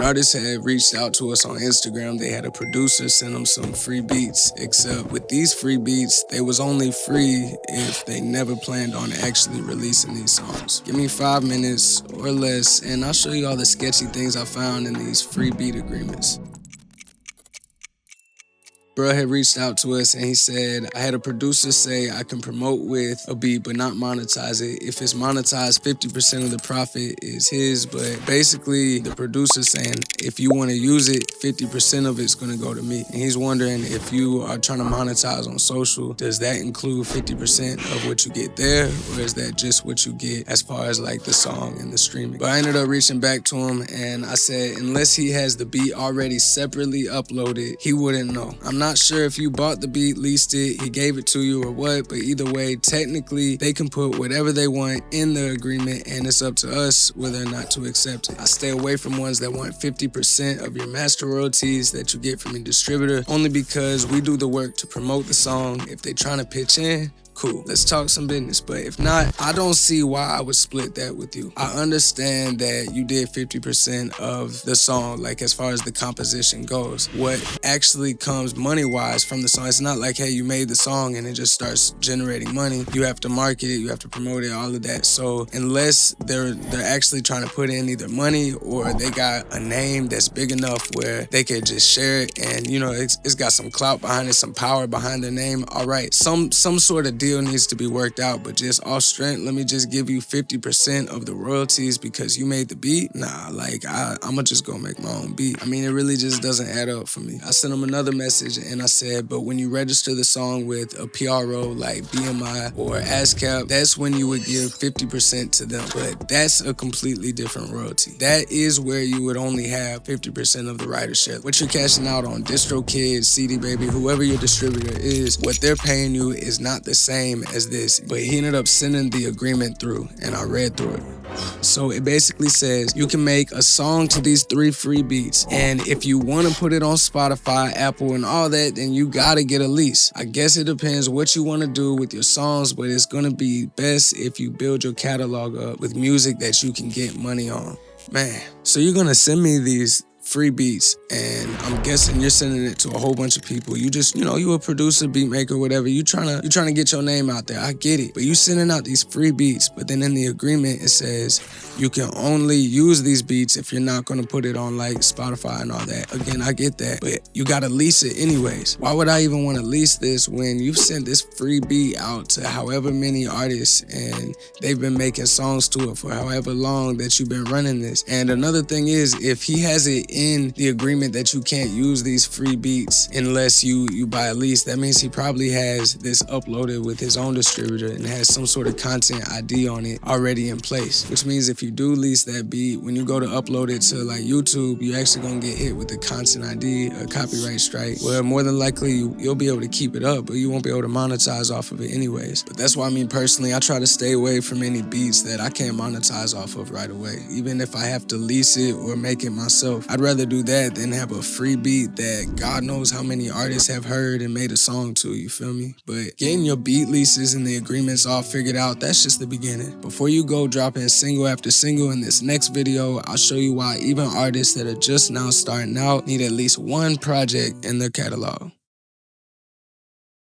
artist had reached out to us on Instagram. They had a producer send them some free beats, except with these free beats, they was only free if they never planned on actually releasing these songs. Give me 5 minutes or less, and I'll show you all the sketchy things I found in these free beat agreements. Bro had reached out to us and he said, I had a producer say I can promote with a beat but not monetize it. If it's monetized, 50% of the profit is his. But basically, the producer's saying, if you want to use it, 50% of it's going to go to me. And he's wondering, if you are trying to monetize on social, does that include 50% of what you get there? Or is that just what you get as far as like the song and the streaming? But I ended up reaching back to him and I said, unless he has the beat already separately uploaded, he wouldn't know. I'm not sure if you bought the beat, leased it, he gave it to you or what, but either way, technically, they can put whatever they want in the agreement and it's up to us whether or not to accept it. I stay away from ones that want 50% of your master royalties that you get from your distributor, only because we do the work to promote the song. If they trying to pitch in, cool, let's talk some business. But if not, I don't see why I would split that with you. I understand that you did 50% of the song, like as far as the composition goes. What actually comes money-wise from the song, it's not like, hey, you made the song and it just starts generating money. You have to market it, you have to promote it, all of that. So unless they're actually trying to put in either money or they got a name that's big enough where they could just share it and, you know, it's got some clout behind it, some power behind their name, all right, some sort of deal needs to be worked out. But just off strength, let me just give you 50% of the royalties because you made the beat. Nah, like I'ma just go make my own beat. I mean, it really just doesn't add up for me. I sent him another message and I said, but when you register the song with a PRO like BMI or ASCAP, that's when you would give 50% to them. But that's a completely different royalty. That is where you would only have 50% of the ridership. What you're cashing out on DistroKid, CD Baby, whoever your distributor is, what they're paying you is not the same as this. But he ended up sending the agreement through and I read through it. So it basically says you can make a song to these 3 free beats, and if you want to put it on Spotify, Apple, and all that, then you gotta get a lease. I guess it depends what you want to do with your songs, but it's gonna be best if you build your catalog up with music that you can get money on. Man, so you're gonna send me these free beats, and I'm guessing you're sending it to a whole bunch of people. You just, you know, you a producer, beat maker, whatever. You trying to get your name out there. I get it. But you sending out these free beats, but then in the agreement it says you can only use these beats if you're not gonna put it on like Spotify and all that. Again, I get that, but you gotta lease it anyways. Why would I even want to lease this when you've sent this free beat out to however many artists and they've been making songs to it for however long that you've been running this? And another thing is, if he has it in the agreement that you can't use these free beats unless you buy a lease, that means he probably has this uploaded with his own distributor and has some sort of content ID on it already in place, which means if you do lease that beat, when you go to upload it to like YouTube, you're actually gonna get hit with the content ID, a copyright strike, where more than likely you'll be able to keep it up, but you won't be able to monetize off of it anyways. But that's why, I mean, personally, I try to stay away from any beats that I can't monetize off of right away. Even if I have to lease it or make it myself, I'd rather do that than have a free beat that God knows how many artists have heard and made a song to, you feel me? But getting your beat leases and the agreements all figured out, that's just the beginning. Before you go dropping single after single, in this next video, I'll show you why even artists that are just now starting out need at least one project in their catalog.